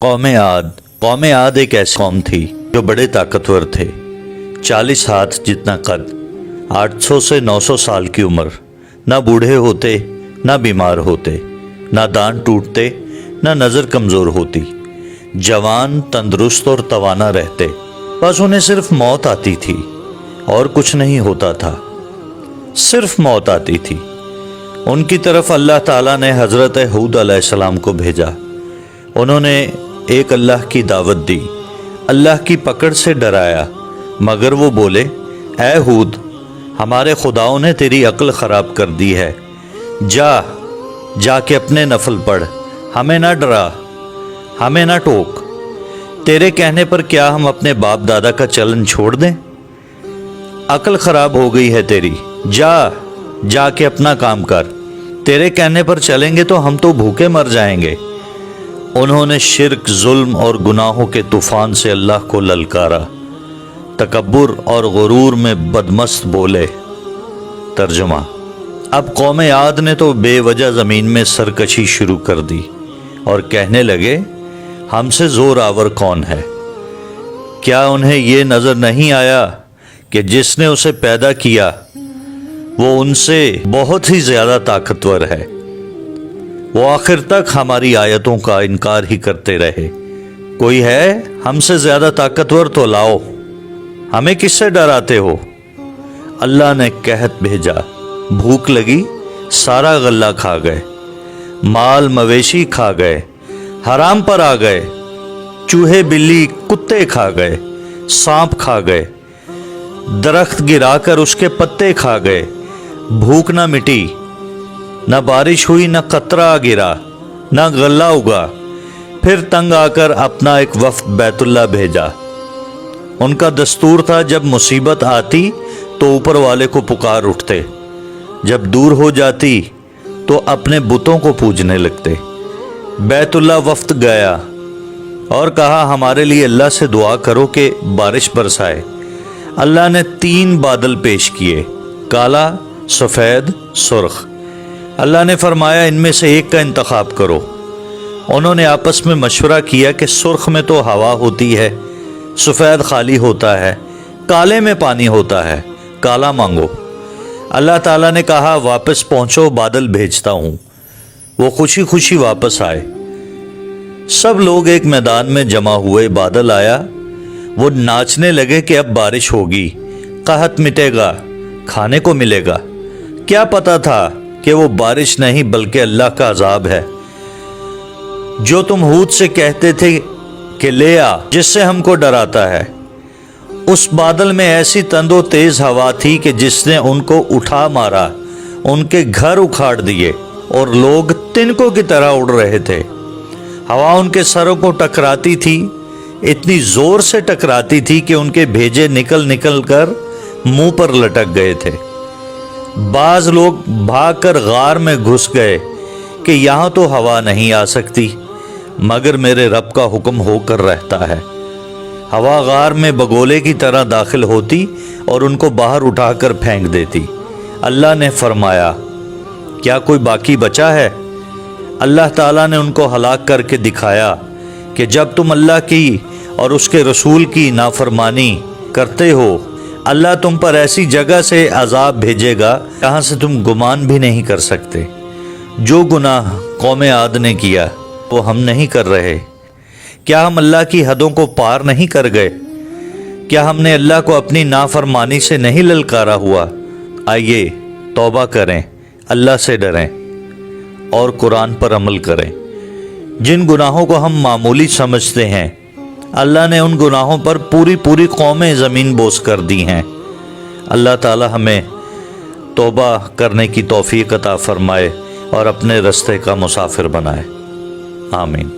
قوم عاد ایک ایسی قوم تھی جو بڑے طاقتور تھے۔ 40 ہاتھ جتنا قد، 800 سے 900 سال کی عمر، نہ بوڑھے ہوتے نہ بیمار ہوتے، نہ دانت ٹوٹتے نہ نظر کمزور ہوتی، جوان تندرست اور توانا رہتے، بس انہیں صرف موت آتی تھی اور کچھ نہیں ہوتا تھا، صرف موت آتی تھی۔ ان کی طرف اللہ تعالیٰ نے حضرت ہود علیہ السلام کو بھیجا۔ انہوں نے ایک اللہ کی دعوت دی، اللہ کی پکڑ سے ڈرایا، مگر وہ بولے، اے ہود، ہمارے خداؤں نے تیری عقل خراب کر دی ہے، جا کے اپنے نفل پڑھ، ہمیں نہ ڈرا، ہمیں نہ ٹوک، تیرے کہنے پر کیا ہم اپنے باپ دادا کا چلن چھوڑ دیں؟ عقل خراب ہو گئی ہے تیری، جا کے اپنا کام کر، تیرے کہنے پر چلیں گے تو ہم تو بھوکے مر جائیں گے۔ انہوں نے شرک، ظلم اور گناہوں کے طوفان سے اللہ کو للکارا، تکبر اور غرور میں بدمست بولے۔ ترجمہ: اب قوم عاد نے تو بے وجہ زمین میں سرکشی شروع کر دی اور کہنے لگے، ہم سے زور آور کون ہے؟ کیا انہیں یہ نظر نہیں آیا کہ جس نے اسے پیدا کیا وہ ان سے بہت ہی زیادہ طاقتور ہے؟ وہ آخر تک ہماری آیتوں کا انکار ہی کرتے رہے۔ کوئی ہے ہم سے زیادہ طاقتور تو لاؤ، ہمیں کس سے ڈراتے ہو؟ اللہ نے قحط بھیجا، بھوک لگی، سارا غلہ کھا گئے، مال مویشی کھا گئے، حرام پر آ گئے، چوہے بلی کتے کھا گئے، سانپ کھا گئے، درخت گرا کر اس کے پتے کھا گئے، بھوک نہ مٹی، نہ بارش ہوئی، نہ قطرہ گرا، نہ غلہ اگا۔ پھر تنگ آ کر اپنا ایک وفد بیت اللہ بھیجا۔ ان کا دستور تھا جب مصیبت آتی تو اوپر والے کو پکار اٹھتے، جب دور ہو جاتی تو اپنے بتوں کو پوجنے لگتے۔ بیت اللہ وفد گیا اور کہا، ہمارے لیے اللہ سے دعا کرو کہ بارش برسائے۔ اللہ نے 3 بادل پیش کیے، کالا، سفید، سرخ۔ اللہ نے فرمایا، ان میں سے ایک کا انتخاب کرو۔ انہوں نے آپس میں مشورہ کیا کہ سرخ میں تو ہوا ہوتی ہے، سفید خالی ہوتا ہے، کالے میں پانی ہوتا ہے، کالا مانگو۔ اللہ تعالیٰ نے کہا، واپس پہنچو، بادل بھیجتا ہوں۔ وہ خوشی خوشی واپس آئے۔ سب لوگ ایک میدان میں جمع ہوئے، بادل آیا، وہ ناچنے لگے کہ اب بارش ہوگی، قحط مٹے گا، کھانے کو ملے گا۔ کیا پتا تھا کہ وہ بارش نہیں بلکہ اللہ کا عذاب ہے، جو تم ہود سے کہتے تھے کہ لے آ، جس سے ہم کو ڈراتا ہے۔ اس بادل میں ایسی تند و تیز ہوا تھی کہ جس نے ان کو اٹھا مارا، ان کے گھر اکھاڑ دیے، اور لوگ تنکوں کی طرح اڑ رہے تھے۔ ہوا ان کے سروں کو ٹکراتی تھی، اتنی زور سے ٹکراتی تھی کہ ان کے بھیجے نکل کر منہ پر لٹک گئے تھے۔ بعض لوگ بھاگ کر غار میں گھس گئے کہ یہاں تو ہوا نہیں آ سکتی، مگر میرے رب کا حکم ہو کر رہتا ہے۔ ہوا غار میں بگولے کی طرح داخل ہوتی اور ان کو باہر اٹھا کر پھینک دیتی۔ اللہ نے فرمایا، کیا کوئی باقی بچا ہے؟ اللہ تعالیٰ نے ان کو ہلاک کر کے دکھایا کہ جب تم اللہ کی اور اس کے رسول کی نافرمانی کرتے ہو، اللہ تم پر ایسی جگہ سے عذاب بھیجے گا جہاں سے تم گمان بھی نہیں کر سکتے۔ جو گناہ قوم عاد نے کیا وہ ہم نہیں کر رہے؟ کیا ہم اللہ کی حدوں کو پار نہیں کر گئے؟ کیا ہم نے اللہ کو اپنی نافرمانی سے نہیں للکارا ہوا؟ آئیے توبہ کریں، اللہ سے ڈریں اور قرآن پر عمل کریں۔ جن گناہوں کو ہم معمولی سمجھتے ہیں، اللہ نے ان گناہوں پر پوری قومیں زمین بوس کر دی ہیں۔ اللہ تعالی ہمیں توبہ کرنے کی توفیق عطا فرمائے اور اپنے رستے کا مسافر بنائے۔ آمین۔